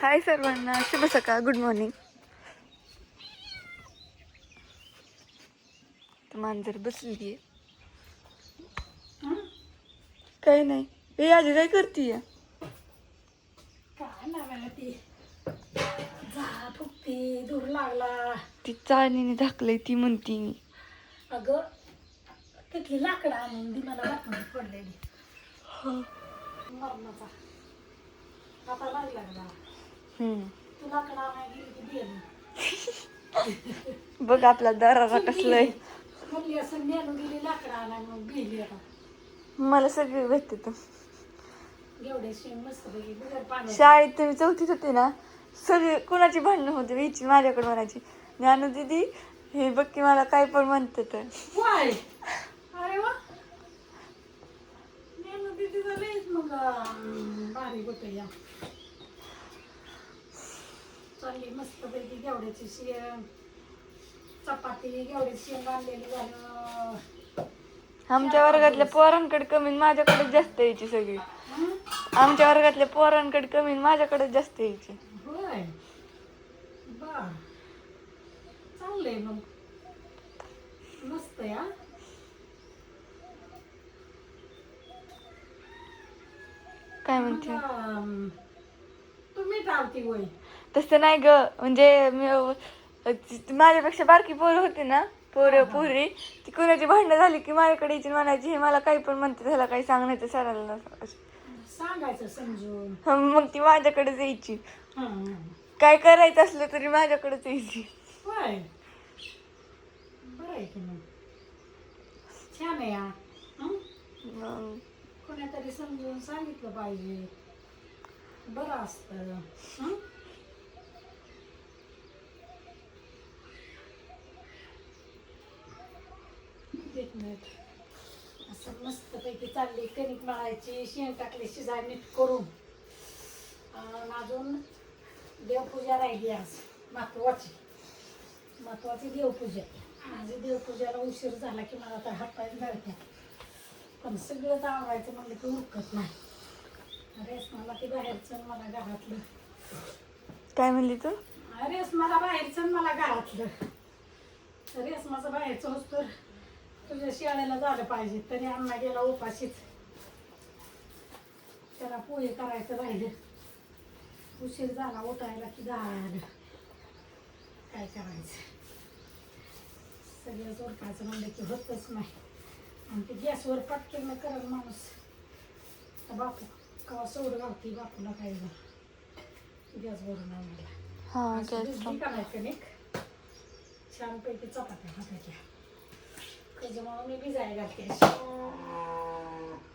हाय सर्वांना, शुभ सकाळ, गुड मॉर्निंग. मांजर बसली आहे. काही नाही. हे आजी काय करतीये? काय लावायला ती झाड फुकती दूर लागला. ती चाळणीने झाकलंय ती म्हणती मी. अगं तिथली लाकडं आणून ती मला लाकडं पडलेली मरणाचा आता लागला का तू लाकडं आणायला गेली की गेली. बघ आपला दरारा कसलाय. म्हणली असं नेणून गेली लाकडं आणायला मग गेली आता. मला सगळे भेटते तर एवढे शेण मस्त पैकी बिगर पाणी. शाळेत तुम्ही चौथीत होते ना, सगळे कोणाची भांडणं होते हिची माझ्याकडे म्हणायची, ज्ञानू दीदी हे बघ की मला काय पण म्हणते तर. वाय अरे वा नेणून दीदी झालेच मग भारी होतं या. चालली मस्त पैकी घेवड्याची शेंग चपाती घेवड्याची शेंग आणलेली झालं. आमच्या वर्गातल्या पोरांकडे कमी आणि माझ्याकडे जास्त यायची सगळी. आमच्या वर्गातल्या पोरांकडे कमी आणि माझ्याकडे जास्त यायची. होय बर चांगलंय मग मस्त या. काय म्हणते? तुम्ही टाळती होय? तसं नाही ग, म्हणजे मी माझ्यापेक्षा बारकी पोरं होती ना, पोरी ती कोणाची भांडणं झाली की माझ्याकडे यायची म्हणायची हे मला काही पण म्हणते, त्याला काही सांगण्याचं सरायला सांगायचं समजून. मग ती माझ्याकडेच यायची. काय करायचं असलं तरी माझ्याकडेच यायची. होय बरं आहे की मग छान आहे या. कोणातरी समजून सांगितलं पाहिजे बरं असतं. एक मिनिट असं मस्तपैकी चालली कणिक मळायची शेण टाकली शिजाय नीट करून. अजून देवपूजा राहिली आज महत्वाची देवपूजा. माझी देवपूजाला उशीर झाला की मला तर हातपाय धरत्या, पण सगळं आवडायचं म्हणलं की उरकत नाही. अरेच मला ते बाहेरचं मला घरातलं. काय म्हणली तू? अरेच मला बाहेरचं मला घरातलं. अरेच माझं बाहेरचं होत तर तुझ्या शाळेला झालं पाहिजे. तरी अण्णा गेला उपाशीच. त्याला पोहे करायचं राहिलं. उशीर झाला उठायला की झालं. काय करायचं सगळं जोरकायचं म्हणलं की होतच नाही. आणि ते गॅसवर पटकन करत माणूस. तर बापू कवा सोड घालती बापूला काय गॅस भरून आणायला. करायचं नाही छानपैकी चपात्या हाताच्या त्याच्यामुळे मी भिजायला घालते.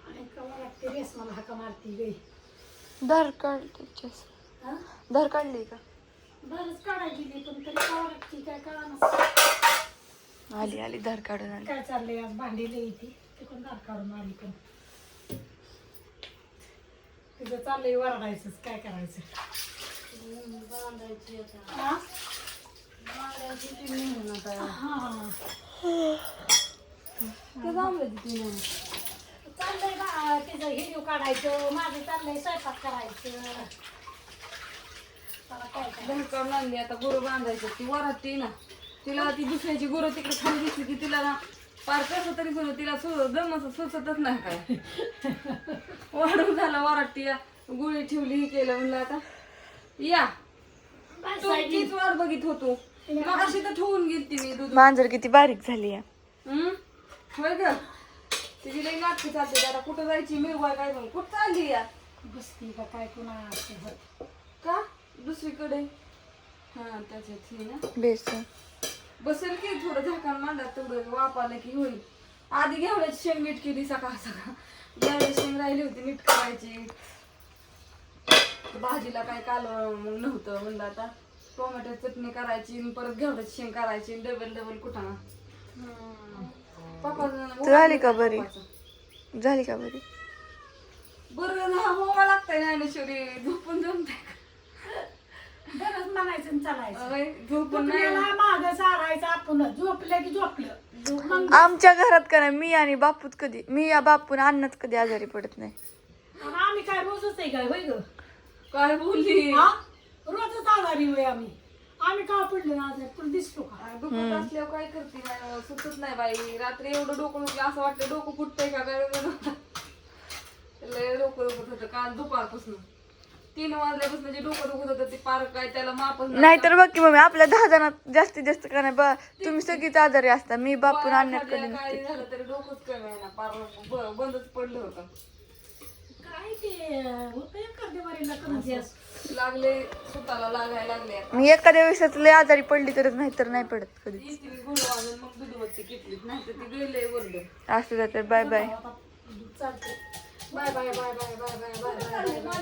आणि कवा लागते रेस मला हाका मारती गई. धार काढली धार काढली का? बरंच काढायला गेली पण तरी कवा लागती काय कळा. आली धार काढून आली. काय चाललंय आज भांडी लई ती तिकडून धार काढून आली. पण तिचं चाललंय वरडायचंच काय करायचं. बांधायची आता चाललंय बा तिचं हिरव काढायचं. माझं चाललंय स्वयंपाक करायचं. काढून आणली आता गुरं बांधायचं. ती वराती ना, तिला ती दुसऱ्याची गुरं तिकडे खाली दिसली की तिला ना पार कसं तरी सुरू तिला दम सुचतच नाही काय. वाढून झाला वराटी गुळी ठेवली हे केलं म्हणलं आता या तुमचीच वाट बघित होतो. मग अशी तर ठेवून गेली मी दूध. मांजर किती बारीक झाली होय ग. तिची लई नाटकी चालते. आता कुठं जायची मिरवाय काय म्हणून कुठं चालली या बसती का काय कुणा का दुसरीकडे. हा त्याच्यात हे ना बेस बसेल की थोडं झाकण मांडा तेवढं वाप आलं की होईल. आधी घेवड्याची शेंग नीट केली सकाळ घेवड्याची शेंग राहिली होती नीट करायची. भाजीला काय काल मग नव्हतं म्हणलं आता टोमॅटो चटणी करायची परत घेवड्याची शेंग करायची डबल कुठाना. पप्पा झाली का बरी? झाली का बरी? बरं होवा लागतंय ज्ञानेश्वरी. झोपून जमते बरंच म्हणायचं चालायचं. झोपून माग सारायचं आपण झोपलं की झोपलं. आमच्या घरात का नाही मी आणि बापूच कधी मी या बापून अन्नच कधी आजारी पडत नाही. आम्ही काय रोजच आहे काय होय ग? काय बोलली जाणार होय आम्ही का पडले ना आजार तुला दिसतो का दुखत असल्यावर काय करते बाई, सुचत नाही बाई. रात्री एवढं डोकं दुखलं असं वाटतं डोकं फुटतंय का काय लय डोकं दुखत होतं काल दुपारपासून 3 वाजल्यापासून जे डोकं दुखत होतं ते पार काय त्याला मापच नाहीतर बघ की मम्मी आपल्या 10 जणात जास्तीत जास्त का नाही तुम्ही सगळीच आजारी असता. मी बापून आणण्यात कधी नसते. काय झालं तरी डोकंच कमी आहे ना पार बंदच पडलं होतं. काय ते होतं एखाद्या वारीला कमी गॅस लागले स्वतःला लागायला लागले आता. मी एखाद्या वेळेस लय आजारी पडली तरच नाही तर नाही पडत कधी. येतील गुळ वाजून मग दूधवरती किटलीत नाही तर ती गेले वरडे. असं जाते. Bye bye. चालते bye bye bye bye bye bye bye bye